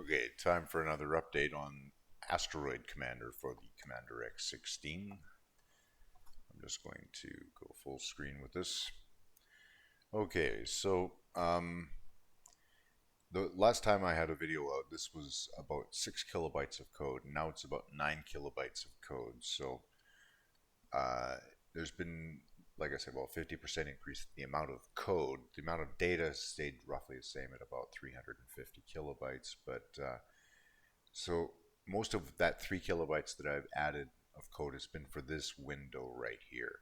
Okay, time for another update on Asteroid Commander for the Commander X16. I'm just going to go full screen with this. Okay, the last time I had a video out, this was about 6 kilobytes of code, and now it's about 9 kilobytes of code. So uh, there's been, like I said, about 50% increase in the amount of code. The amount of data stayed roughly the same at about 350 kilobytes, but so most of that 3 kilobytes that I've added of code has been for this window right here.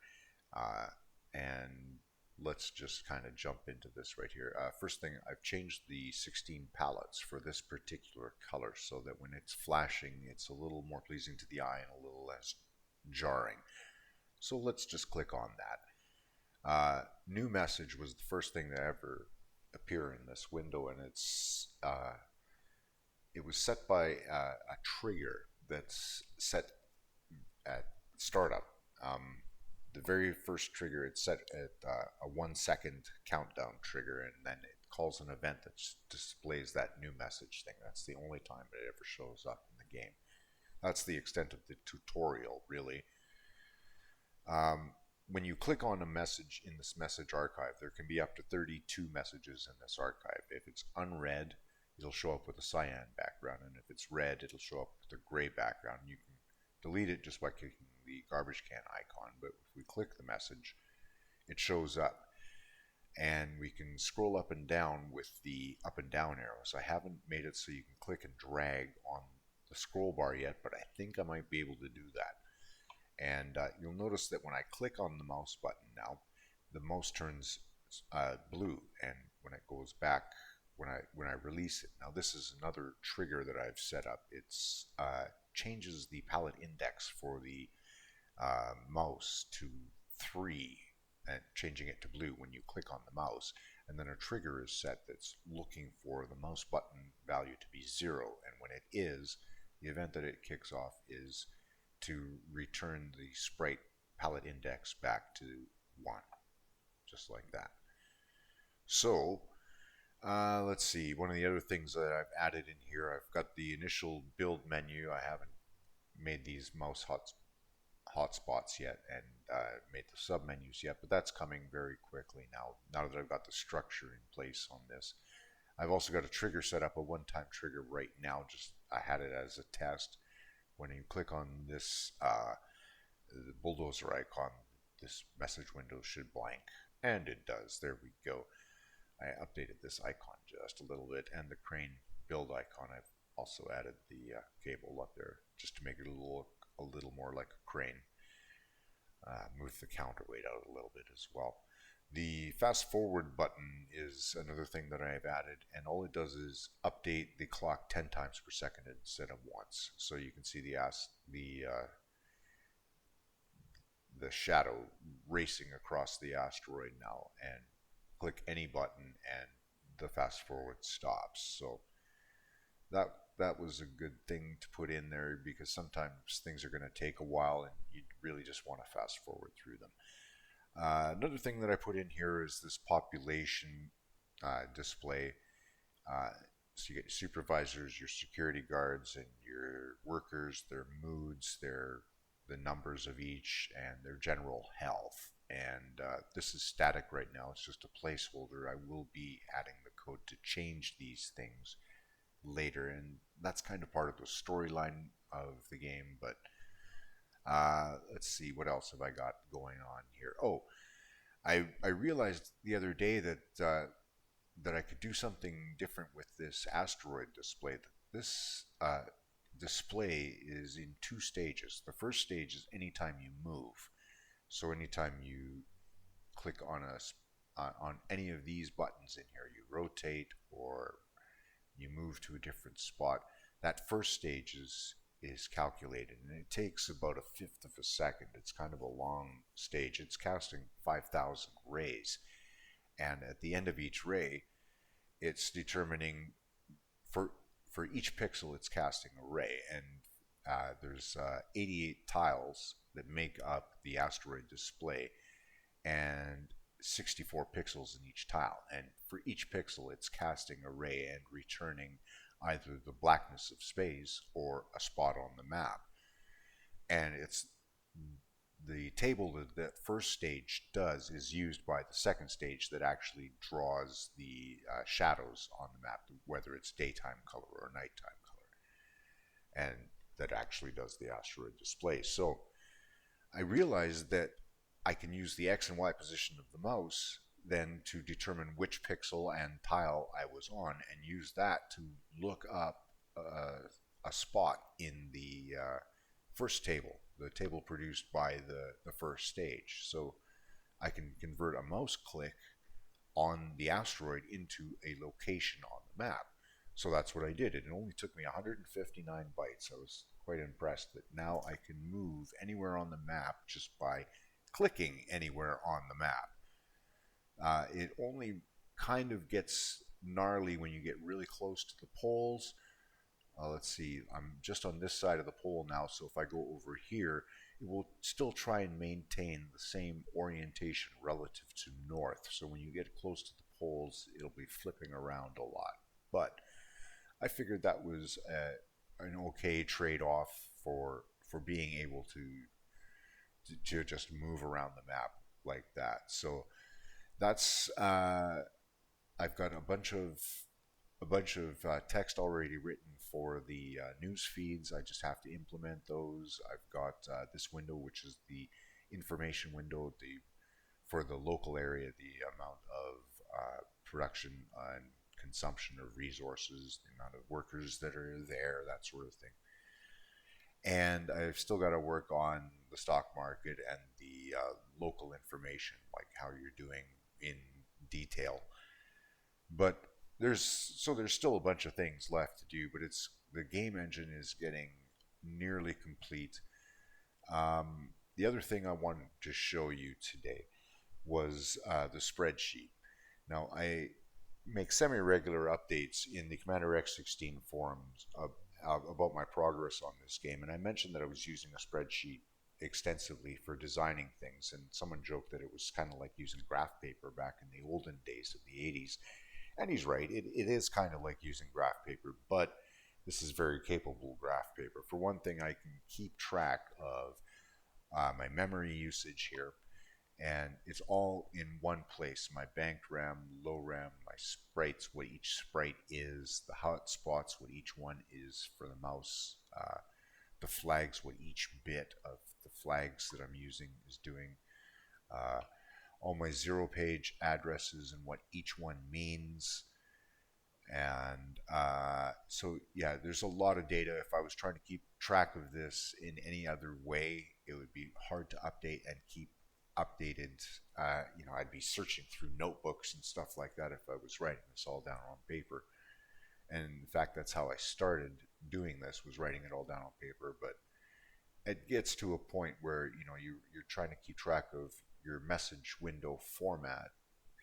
And let's just kind of jump into this right here. First thing, I've changed the 16 palettes for this particular color so that when it's flashing, it's a little more pleasing to the eye and a little less jarring. So let's just click on that. New message was the first thing that ever appeared in this window, and it was set by a trigger that's set at startup. The very first trigger, it's set at a 1 second countdown trigger, and then it calls an event that displays that new message thing. That's the only time it ever shows up in the game. That's the extent of the tutorial, really. When you click on a message in this message archive, there can be up to 32 messages in this archive. If it's unread, it'll show up with a cyan background, and if it's red, it'll show up with a gray background. You can delete it just by clicking the garbage can icon, but if we click the message, it shows up, and we can scroll up and down with the up and down arrows. I haven't made it so you can click and drag on the scroll bar yet, but I think I might be able to do that. And you'll notice that when I click on the mouse button now, the mouse turns blue, and when it goes back, when I release it. Now this is another trigger that I've set up. It's changes the palette index for the mouse to 3 and changing it to blue when you click on the mouse, and then a trigger is set that's looking for the mouse button value to be 0, and when it is, the event that it kicks off is to return the sprite palette index back to 1, just like that. So let's see, one of the other things that I've added in here, I've got the initial build menu. I haven't made these mouse hotspots yet, and made the submenus yet, but that's coming very quickly now that I've got the structure in place on this. I've also got a trigger set up, a one-time trigger right now. Just I had it as a test. When you click on this the bulldozer icon, this message window should blank, and it does. There we go. I updated this icon just a little bit, and the crane build icon, I've also added the cable up there just to make it look a little more like a crane. Move the counterweight out a little bit as well. The fast forward button is another thing that I've added, and all it does is update the clock 10 times per second instead of once. So you can see the shadow racing across the asteroid now, and click any button and the fast forward stops. So that was a good thing to put in there, because sometimes things are going to take a while and you really just want to fast forward through them. Another thing that I put in here is this population display. So you get your supervisors, your security guards, and your workers, their moods, the numbers of each, and their general health. And this is static right now. It's just a placeholder. I will be adding the code to change these things later, and that's kind of part of the storyline of the game. But let's see, what else have I got going on here? Oh, I realized the other day that that I could do something different with this asteroid display. This display is in 2 stages. The first stage is anytime you move. So anytime you click on on any of these buttons in here, you rotate or you move to a different spot, that first stage is calculated, and it takes about 1/5 of a second. It's kind of a long stage. It's casting 5,000 rays, and at the end of each ray, it's determining for each pixel it's casting a ray, and there's 88 tiles that make up the asteroid display, and 64 pixels in each tile, and for each pixel it's casting a ray and returning either the blackness of space or a spot on the map. And it's the table that that first stage does is used by the second stage that actually draws the shadows on the map, whether it's daytime color or nighttime color, and that actually does the asteroid display. So I realized that I can use the X and Y position of the mouse then to determine which pixel and tile I was on and use that to look up a spot in the first table, the table produced by the first stage. So I can convert a mouse click on the asteroid into a location on the map. So that's what I did. It only took me 159 bytes. I was quite impressed that now I can move anywhere on the map just by clicking anywhere on the map. It only kind of gets gnarly when you get really close to the poles. Let's see, I'm just on this side of the pole now, so if I go over here, it will still try and maintain the same orientation relative to north. So when you get close to the poles, it'll be flipping around a lot. But I figured that was an okay trade-off for being able to just move around the map like that. So that's I've got a bunch of text already written for the news feeds. I just have to implement those. I've got this window, which is the information window, for the local area, the amount of production and consumption of resources, the amount of workers that are there, that sort of thing. And I've still got to work on the stock market and the local information, like how you're doing in detail. But there's still a bunch of things left to do, but the game engine is getting nearly complete. The other thing I wanted to show you today was the spreadsheet. Now, I make semi-regular updates in the Commander X16 forums about my progress on this game, and I mentioned that I was using a spreadsheet extensively for designing things, and someone joked that it was kind of like using graph paper back in the olden days of the 80s. And he's right, it is kind of like using graph paper, but this is very capable graph paper. For one thing, I can keep track of my memory usage here, and it's all in one place. My banked RAM, low RAM, my sprites, what each sprite is, the hotspots, what each one is for the mouse, the flags, what each bit of the flags that I'm using is doing, all my zero page addresses and what each one means. And so yeah, there's a lot of data. If I was trying to keep track of this in any other way, it would be hard to update and keep updated. I'd be searching through notebooks and stuff like that if I was writing this all down on paper. And in fact, that's how I started doing this, was writing it all down on paper. But it gets to a point where you're trying to keep track of your message window format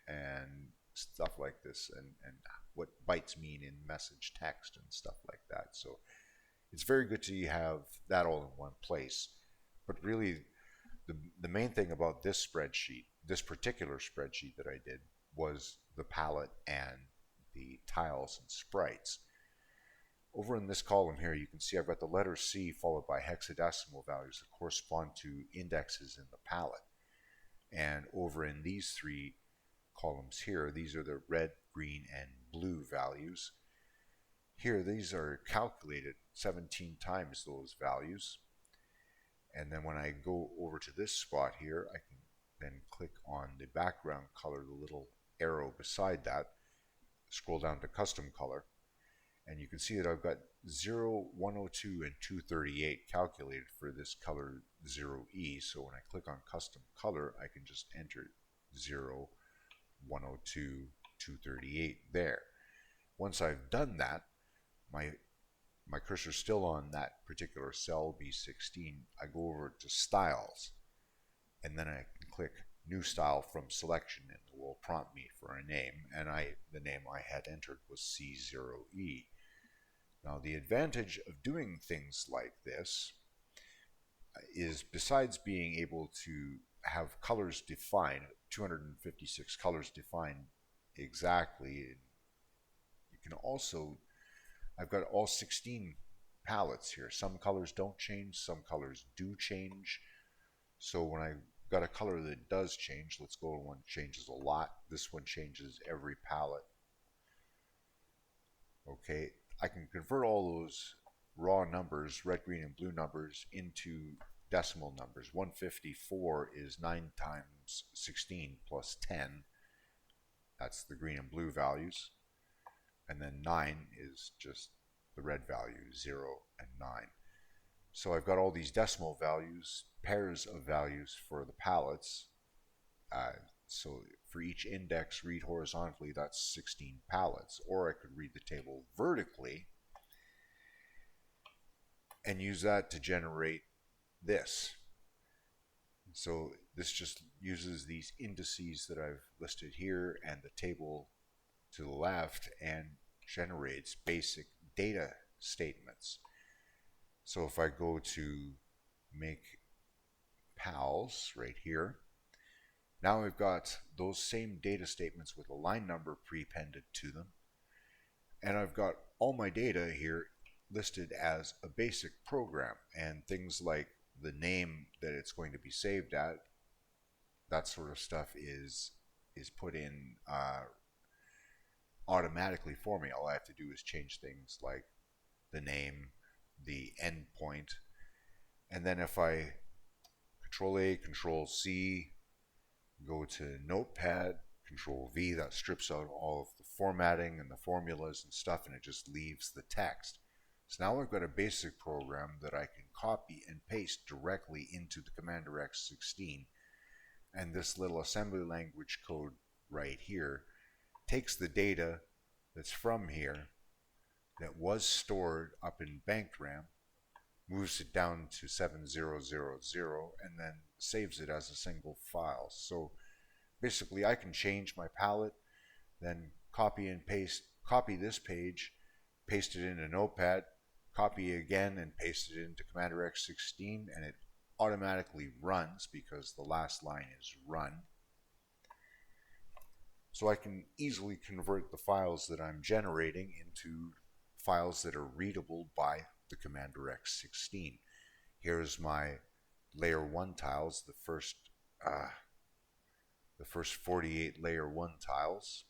and stuff like this, and what bytes mean in message text and stuff like that. So it's very good to have that all in one place. But really, the main thing about this spreadsheet, this particular spreadsheet that I did, was the palette and the tiles and sprites. Over in this column here, you can see I've got the letter C followed by hexadecimal values that correspond to indexes in the palette. And over in these three columns here, these are the red, green, and blue values. Here, these are calculated 17 times those values. And then when I go over to this spot here, I can then click on the background color, the little arrow beside that, scroll down to custom color, and you can see that I've got 0, 102, and 238 calculated for this color 0E. So when I click on custom color, I can just enter 0, 102, 238 there. Once I've done that, my cursor's still on that particular cell, B16. I go over to styles, and then I can click new style from selection, and it will prompt me for a name, and the name I had entered was C0E. Now the advantage of doing things like this is, besides being able to have colors defined, 256 colors defined exactly, you can also, I've got all 16 palettes here. Some colors don't change, some colors do change. So when I got a color that does change, let's go to one that changes a lot. This one changes every palette. Okay, I can convert all those raw numbers, red, green, and blue numbers, into decimal numbers. 154 is 9 times 16 plus 10. That's the green and blue values. And then 9 is just the red values, 0 and 9. So I've got all these decimal values, pairs of values for the palettes. So for each index, read horizontally, that's 16 palettes. Or I could read the table vertically and use that to generate this. So this just uses these indices that I've listed here and the table to the left and generates basic data statements. So if I go to make pals right here, now I've got those same data statements with a line number prepended to them, and I've got all my data here listed as a basic program, and things like the name that it's going to be saved at, that sort of stuff is put in automatically for me. All I have to do is change things like the name, the endpoint, and then if I Control A, Control C, go to Notepad, Control V, that strips out all of the formatting and the formulas and stuff, and it just leaves the text. So now I've got a basic program that I can copy and paste directly into the Commander X16, and this little assembly language code right here takes the data that's from here that was stored up in banked RAM, moves it down to 7000, and then saves it as a single file. So basically I can change my palette, then copy and paste, copy this page, paste it into Notepad, copy again and paste it into Commander X16, and it automatically runs because the last line is run. So I can easily convert the files that I'm generating into files that are readable by the Commander X16. Here's my layer 1 tiles, the first 48 layer 1 tiles.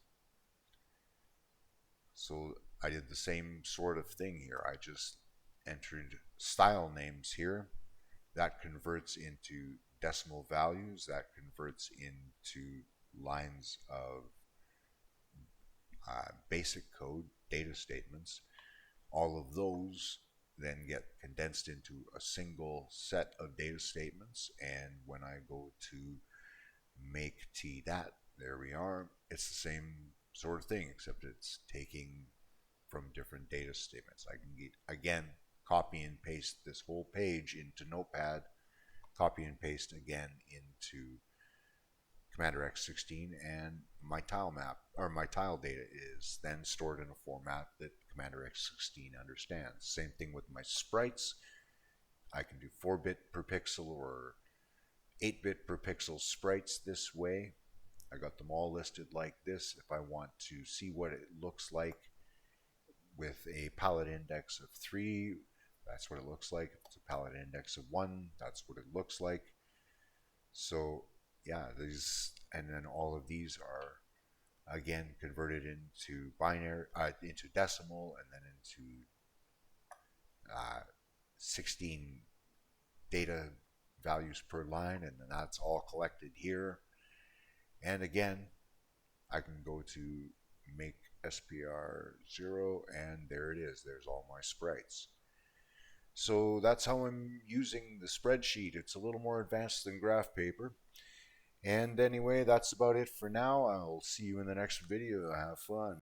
So I did the same sort of thing here. I just entered style names here. That converts into decimal values. That converts into lines of basic code, data statements. All of those then get condensed into a single set of data statements, and when I go to make tdat, there we are. It's the same sort of thing, except it's taking from different data statements. I can again copy and paste this whole page into Notepad, copy and paste again into Commander X16, and my tile map, or my tile data, is then stored in a format that Commander X16 understands. Same thing with my sprites. I can do 4-bit per pixel or 8-bit per pixel sprites this way. I got them all listed like this. If I want to see what it looks like with a palette index of 3, that's what it looks like. If it's a palette index of 1, that's what it looks like. So yeah, these, and then all of these are again converted into binary, into decimal, and then into 16 data values per line, and then that's all collected here. And again, I can go to make SPR0, and there it is. There's all my sprites. So that's how I'm using the spreadsheet. It's a little more advanced than graph paper. And anyway, that's about it for now. I'll see you in the next video. Have fun.